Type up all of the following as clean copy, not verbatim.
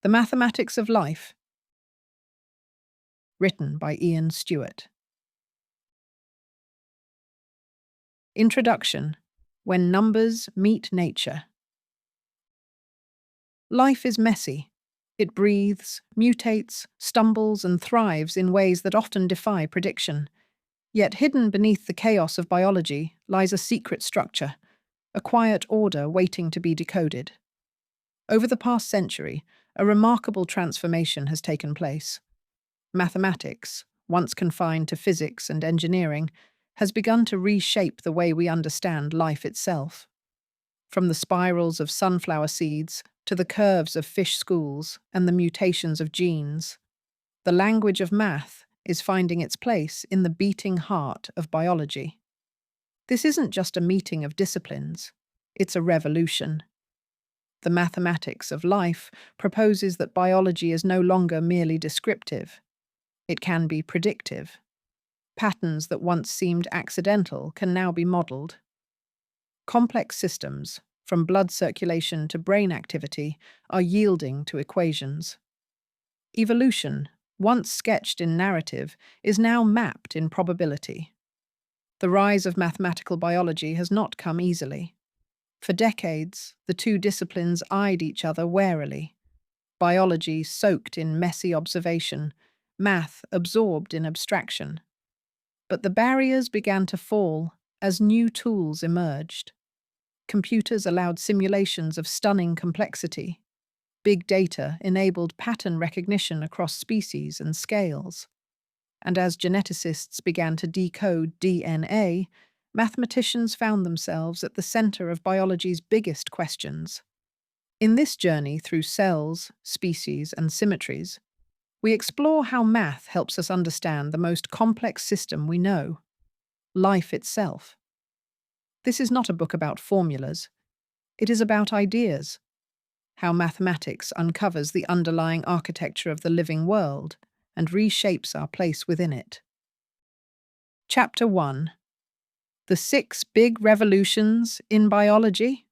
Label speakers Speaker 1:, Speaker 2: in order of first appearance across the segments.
Speaker 1: The Mathematics of Life, written by Stewart. Introduction: When Numbers Meet Nature. Life is messy. It breathes, mutates, stumbles, and thrives in ways that often defy prediction. Yet hidden beneath the chaos of biology lies a secret structure, a quiet order waiting to be decoded. Over the past century, a remarkable transformation has taken place. Mathematics, once confined to physics and engineering, has begun to reshape the way we understand life itself. From the spirals of sunflower seeds to the curves of fish schools and the mutations of genes, the language of math is finding its place in the beating heart of biology. This isn't just a meeting of disciplines, it's a revolution. The Mathematics of Life proposes that biology is no longer merely descriptive. It can be predictive. Patterns that once seemed accidental can now be modeled. Complex systems, from blood circulation to brain activity, are yielding to equations. Evolution, once sketched in narrative, is now mapped in probability. The rise of mathematical biology has not come easily. For decades, the two disciplines eyed each other warily. Biology soaked in messy observation, math absorbed in abstraction. But the barriers began to fall as new tools emerged. Computers allowed simulations of stunning complexity. Big data enabled pattern recognition across species and scales. And as geneticists began to decode DNA, mathematicians found themselves at the center of biology's biggest questions. In this journey through cells, species, and symmetries, we explore how math helps us understand the most complex system we know: life itself. This is not a book about formulas. It is about ideas. How mathematics uncovers the underlying architecture of the living world and reshapes our place within it. Chapter 1: The 6 Big Revolutions in Biology.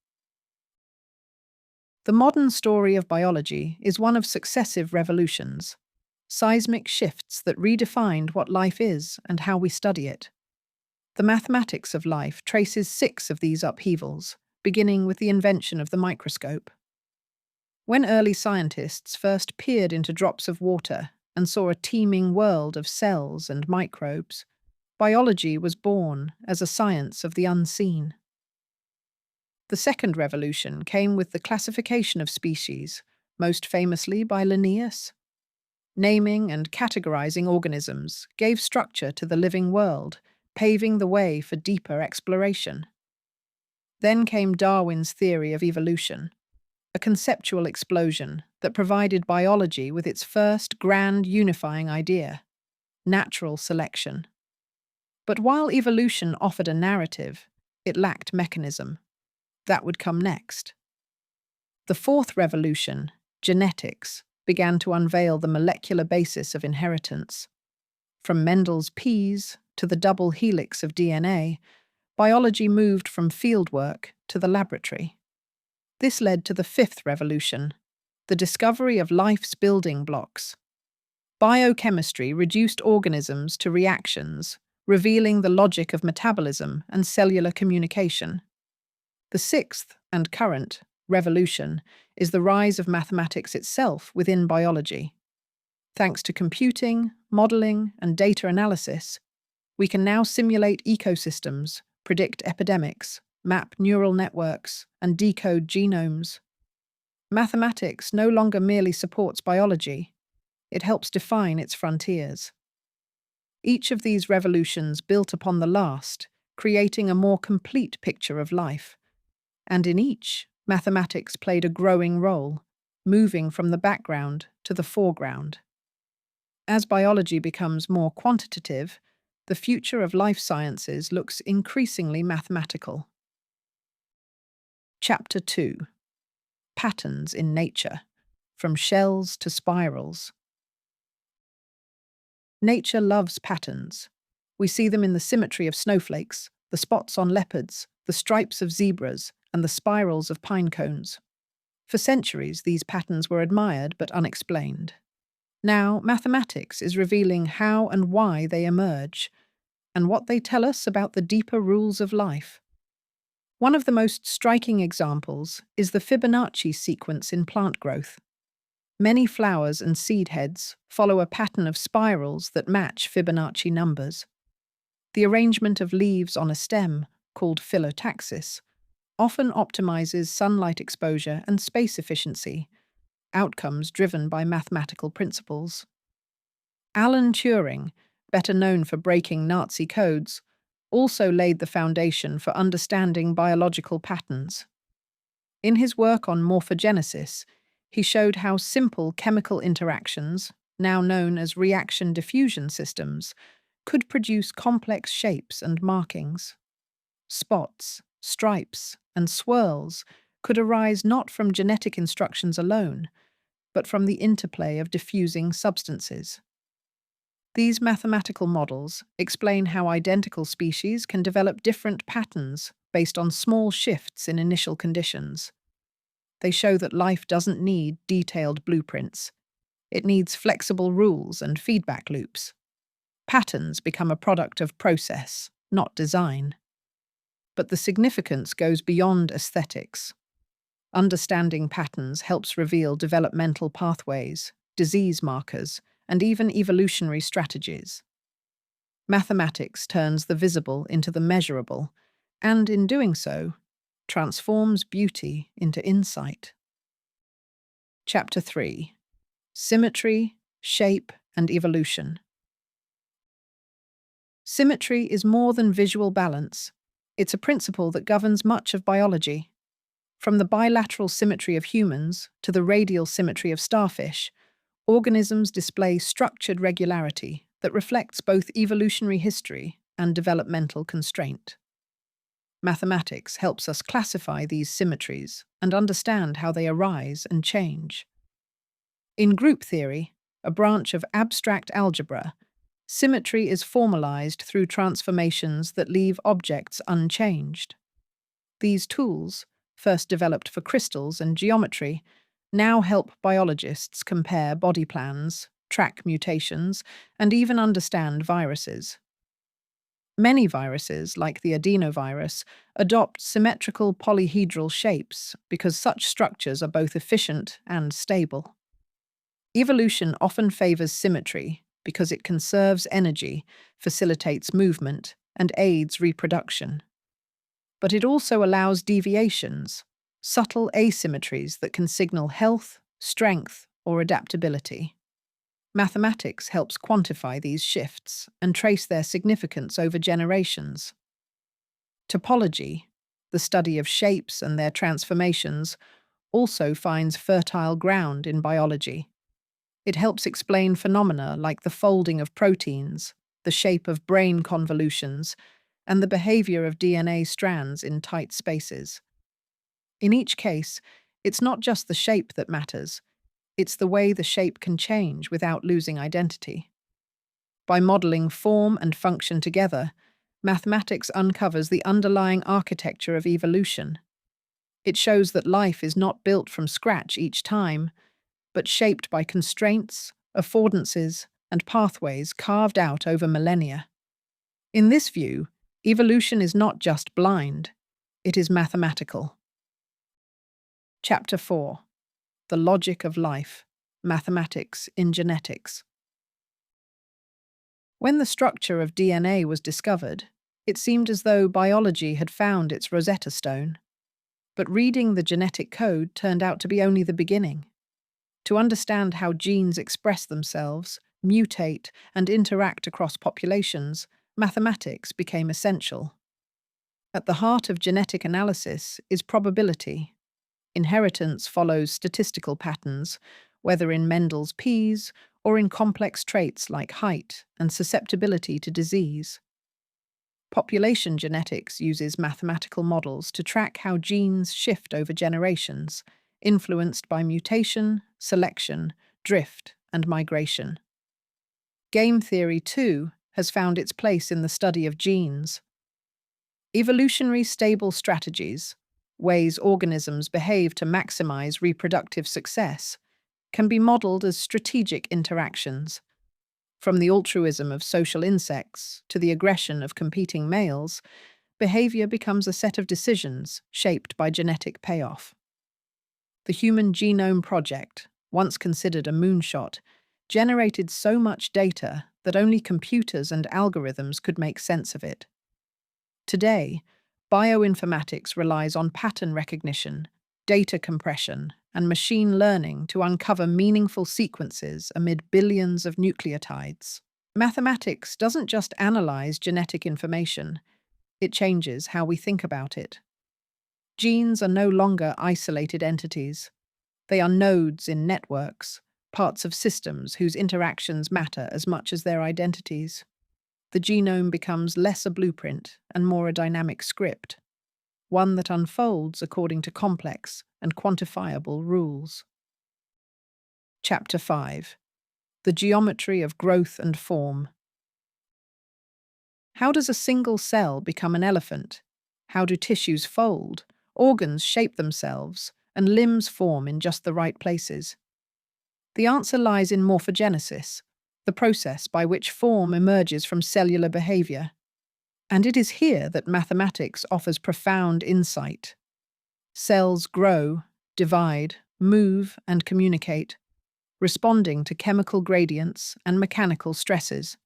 Speaker 1: The modern story of biology is one of successive revolutions, seismic shifts that redefined what life is and how we study it. The Mathematics of Life traces 6 of these upheavals, beginning with the invention of the microscope. When early scientists first peered into drops of water and saw a teeming world of cells and microbes, biology was born as a science of the unseen. The second revolution came with the classification of species, most famously by Linnaeus. Naming and categorizing organisms gave structure to the living world, paving the way for deeper exploration. Then came Darwin's theory of evolution, a conceptual explosion that provided biology with its first grand unifying idea: natural selection. But while evolution offered a narrative, it lacked mechanism. That would come next. The fourth revolution, genetics, began to unveil the molecular basis of inheritance. From Mendel's peas to the double helix of DNA, biology moved from fieldwork to the laboratory. This led to the fifth revolution, the discovery of life's building blocks. Biochemistry reduced organisms to reactions, revealing the logic of metabolism and cellular communication. The sixth, and current, revolution is the rise of mathematics itself within biology. Thanks to computing, modeling, and data analysis, we can now simulate ecosystems, predict epidemics, map neural networks, and decode genomes. Mathematics no longer merely supports biology, it helps define its frontiers. Each of these revolutions built upon the last, creating a more complete picture of life. And in each, mathematics played a growing role, moving from the background to the foreground. As biology becomes more quantitative, the future of life sciences looks increasingly mathematical. Chapter 2: Patterns in Nature, from Shells to Spirals. Nature loves patterns. We see them in the symmetry of snowflakes, the spots on leopards, the stripes of zebras, and the spirals of pine cones. For centuries, these patterns were admired but unexplained. Now, mathematics is revealing how and why they emerge, and what they tell us about the deeper rules of life. One of the most striking examples is the Fibonacci sequence in plant growth. Many flowers and seed heads follow a pattern of spirals that match Fibonacci numbers. The arrangement of leaves on a stem, called phyllotaxis, often optimizes sunlight exposure and space efficiency, outcomes driven by mathematical principles. Alan Turing, better known for breaking Nazi codes, also laid the foundation for understanding biological patterns. In his work on morphogenesis, he showed how simple chemical interactions, now known as reaction diffusion systems, could produce complex shapes and markings. Spots, stripes, and swirls could arise not from genetic instructions alone, but from the interplay of diffusing substances. These mathematical models explain how identical species can develop different patterns based on small shifts in initial conditions. They show that life doesn't need detailed blueprints. It needs flexible rules and feedback loops. Patterns become a product of process, not design. But the significance goes beyond aesthetics. Understanding patterns helps reveal developmental pathways, disease markers, and even evolutionary strategies. Mathematics turns the visible into the measurable, and in doing so, transforms beauty into insight. Chapter 3: Symmetry, Shape, and Evolution. Symmetry is more than visual balance. It's a principle that governs much of biology. From the bilateral symmetry of humans to the radial symmetry of starfish, organisms display structured regularity that reflects both evolutionary history and developmental constraint. Mathematics helps us classify these symmetries and understand how they arise and change. In group theory, a branch of abstract algebra, symmetry is formalized through transformations that leave objects unchanged. These tools, first developed for crystals and geometry, now help biologists compare body plans, track mutations, and even understand viruses. Many viruses, like the adenovirus, adopt symmetrical polyhedral shapes because such structures are both efficient and stable. Evolution often favors symmetry because it conserves energy, facilitates movement, and aids reproduction. But it also allows deviations, subtle asymmetries that can signal health, strength, or adaptability. Mathematics helps quantify these shifts and trace their significance over generations. Topology, the study of shapes and their transformations, also finds fertile ground in biology. It helps explain phenomena like the folding of proteins, the shape of brain convolutions, and the behavior of DNA strands in tight spaces. In each case, it's not just the shape that matters, it's the way the shape can change without losing identity. By modeling form and function together, mathematics uncovers the underlying architecture of evolution. It shows that life is not built from scratch each time, but shaped by constraints, affordances, and pathways carved out over millennia. In this view, evolution is not just blind, it is mathematical. Chapter 4: The Logic of Life, Mathematics in Genetics. When the structure of DNA was discovered, it seemed as though biology had found its Rosetta Stone. But reading the genetic code turned out to be only the beginning. To understand how genes express themselves, mutate, and interact across populations, mathematics became essential. At the heart of genetic analysis is probability. Inheritance follows statistical patterns, whether in Mendel's peas or in complex traits like height and susceptibility to disease. Population genetics uses mathematical models to track how genes shift over generations, influenced by mutation, selection, drift, and migration. Game theory, too, has found its place in the study of genes. Evolutionary stable strategies, ways organisms behave to maximize reproductive success, can be modeled as strategic interactions. From the altruism of social insects to the aggression of competing males, behavior becomes a set of decisions shaped by genetic payoff. The Human Genome Project, once considered a moonshot, generated so much data that only computers and algorithms could make sense of it. Today, bioinformatics relies on pattern recognition, data compression, and machine learning to uncover meaningful sequences amid billions of nucleotides. Mathematics doesn't just analyze genetic information, it changes how we think about it. Genes are no longer isolated entities. They are nodes in networks, parts of systems whose interactions matter as much as their identities. The genome becomes less a blueprint and more a dynamic script, one that unfolds according to complex and quantifiable rules. Chapter 5. The Geometry of Growth and Form. How does a single cell become an elephant? How do tissues fold, organs shape themselves, and limbs form in just the right places? The answer lies in morphogenesis, the process by which form emerges from cellular behavior. And it is here that mathematics offers profound insight. Cells grow, divide, move, and communicate, responding to chemical gradients and mechanical stresses.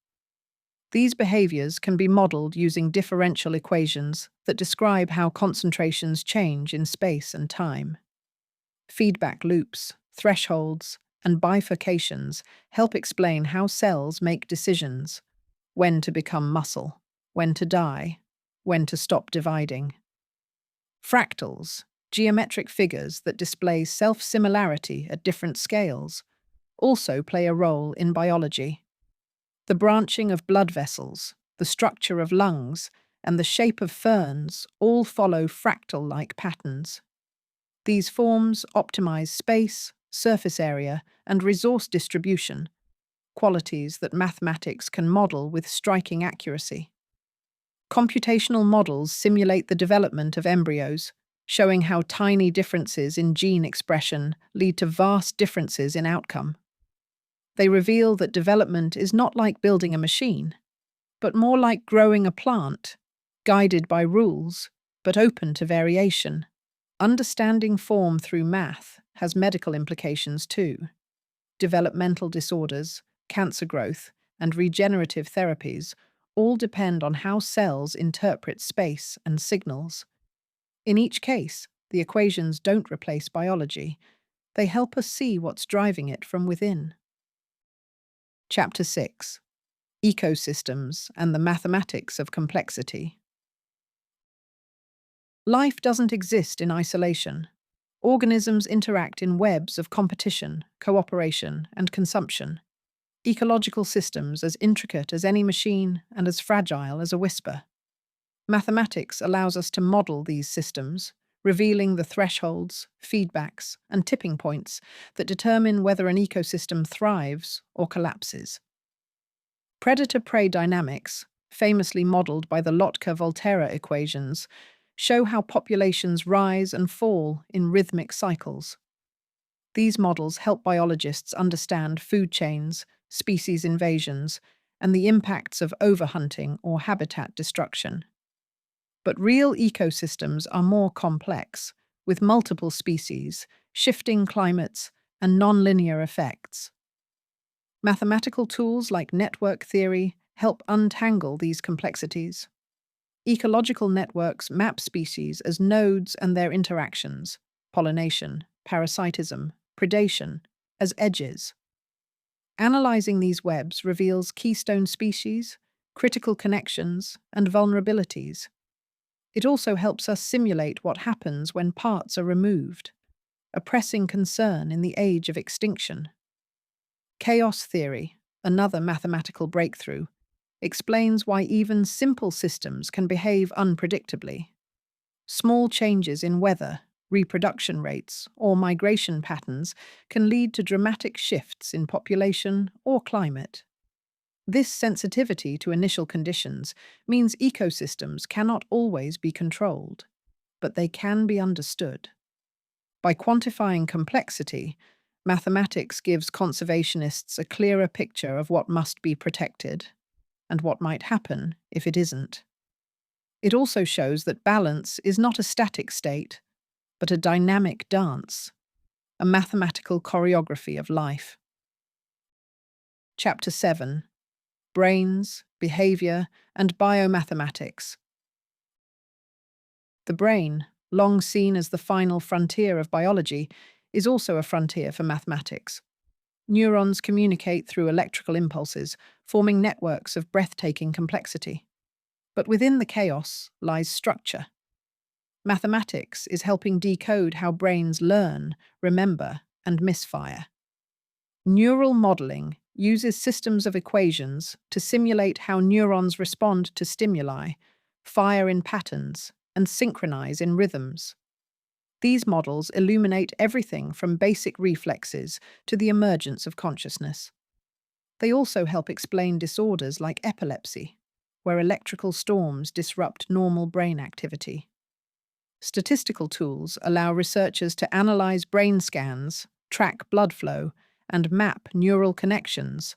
Speaker 1: These behaviors can be modeled using differential equations that describe how concentrations change in space and time. Feedback loops, thresholds, and bifurcations help explain how cells make decisions: when to become muscle, when to die, when to stop dividing. Fractals, geometric figures that display self-similarity at different scales, also play a role in biology. The branching of blood vessels, the structure of lungs, and the shape of ferns all follow fractal-like patterns. These forms optimize space, surface area, and resource distribution, qualities that mathematics can model with striking accuracy. Computational models simulate the development of embryos, showing how tiny differences in gene expression lead to vast differences in outcome. They reveal that development is not like building a machine, but more like growing a plant, guided by rules, but open to variation. Understanding form through math has medical implications too. Developmental disorders, cancer growth, and regenerative therapies all depend on how cells interpret space and signals. In each case, the equations don't replace biology. They help us see what's driving it from within. Chapter 6. Ecosystems and the Mathematics of Complexity. Life doesn't exist in isolation. Organisms interact in webs of competition, cooperation, and consumption. Ecological systems as intricate as any machine and as fragile as a whisper. Mathematics allows us to model these systems, revealing the thresholds, feedbacks, and tipping points that determine whether an ecosystem thrives or collapses. Predator-prey dynamics, famously modeled by the Lotka-Volterra equations, show how populations rise and fall in rhythmic cycles. These models help biologists understand food chains, species invasions, and the impacts of overhunting or habitat destruction. But real ecosystems are more complex, with multiple species, shifting climates, and nonlinear effects. Mathematical tools like network theory help untangle these complexities. Ecological networks map species as nodes and their interactions, pollination, parasitism, predation, as edges. Analyzing these webs reveals keystone species, critical connections, and vulnerabilities. It also helps us simulate what happens when parts are removed, a pressing concern in the age of extinction. Chaos theory, another mathematical breakthrough, explains why even simple systems can behave unpredictably. Small changes in weather, reproduction rates, or migration patterns can lead to dramatic shifts in population or climate. This sensitivity to initial conditions means ecosystems cannot always be controlled. but they can be understood. By quantifying complexity, mathematics gives conservationists a clearer picture of what must be protected and what might happen if it isn't. It also shows that balance is not a static state, but a dynamic dance, a mathematical choreography of life. Chapter 7: Brains, Behavior, and Biomathematics. The brain, long seen as the final frontier of biology, is also a frontier for mathematics. Neurons communicate through electrical impulses, forming networks of breathtaking complexity. But within the chaos lies structure. Mathematics is helping decode how brains learn, remember, and misfire. Neural modeling uses systems of equations to simulate how neurons respond to stimuli, fire in patterns, and synchronize in rhythms. These models illuminate everything from basic reflexes to the emergence of consciousness. They also help explain disorders like epilepsy, where electrical storms disrupt normal brain activity. Statistical tools allow researchers to analyze brain scans, track blood flow, and map neural connections,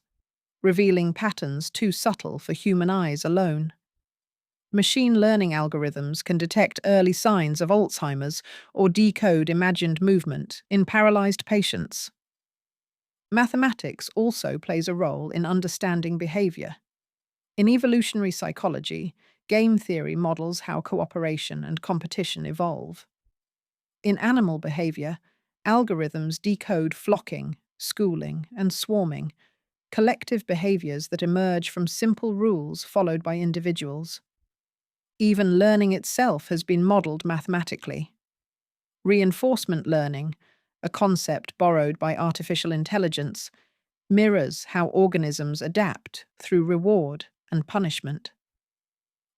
Speaker 1: revealing patterns too subtle for human eyes alone. Machine learning algorithms can detect early signs of Alzheimer's or decode imagined movement in paralyzed patients. Mathematics also plays a role in understanding behavior. In evolutionary psychology, game theory models how cooperation and competition evolve. In animal behavior, algorithms decode flocking, schooling, and swarming, collective behaviors that emerge from simple rules followed by individuals. Even learning itself has been modeled mathematically. Reinforcement learning, a concept borrowed by artificial intelligence, mirrors how organisms adapt through reward and punishment.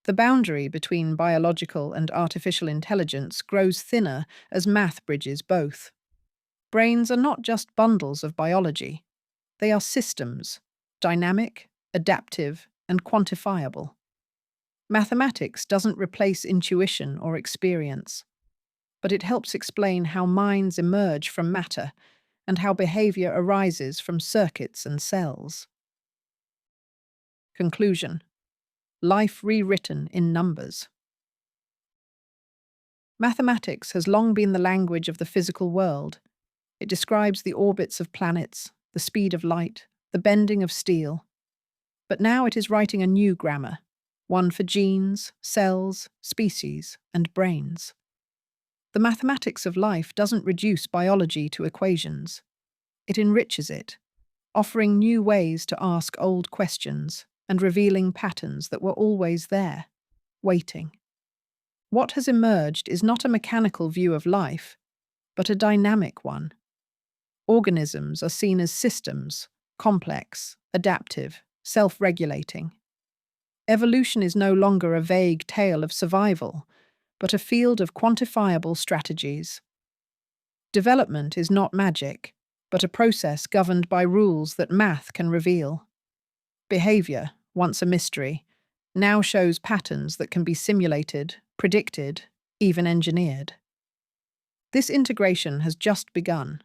Speaker 1: The boundary between biological and artificial intelligence grows thinner as math bridges both. Brains are not just bundles of biology. They are systems, dynamic, adaptive, and quantifiable. Mathematics doesn't replace intuition or experience, but it helps explain how minds emerge from matter and how behavior arises from circuits and cells. Conclusion: life rewritten in numbers. Mathematics has long been the language of the physical world. It describes the orbits of planets, the speed of light, the bending of steel. But now it is writing a new grammar, one for genes, cells, species, and brains. The mathematics of life doesn't reduce biology to equations. It enriches it, offering new ways to ask old questions and revealing patterns that were always there, waiting. What has emerged is not a mechanical view of life, but a dynamic one. Organisms are seen as systems, complex, adaptive, self-regulating. Evolution is no longer a vague tale of survival, but a field of quantifiable strategies. Development is not magic, but a process governed by rules that math can reveal. Behavior, once a mystery, now shows patterns that can be simulated, predicted, even engineered. This integration has just begun.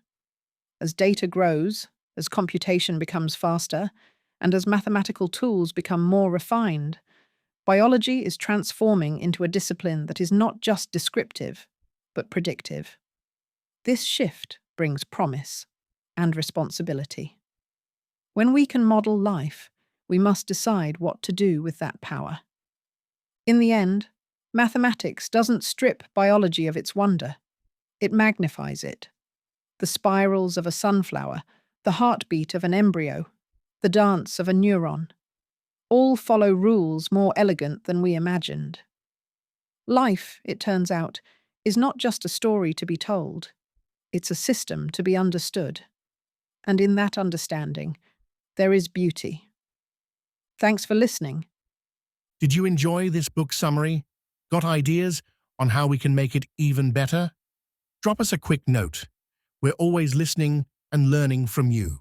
Speaker 1: As data grows, as computation becomes faster, and as mathematical tools become more refined, biology is transforming into a discipline that is not just descriptive, but predictive. This shift brings promise and responsibility. When we can model life, we must decide what to do with that power. In the end, mathematics doesn't strip biology of its wonder. It magnifies it. The spirals of a sunflower, the heartbeat of an embryo, the dance of a neuron, all follow rules more elegant than we imagined. Life, it turns out, is not just a story to be told. It's a system to be understood. And in that understanding, there is beauty. Thanks for listening.
Speaker 2: Did you enjoy this book summary? Got ideas on how we can make it even better? Drop us a quick note. We're always listening and learning from you.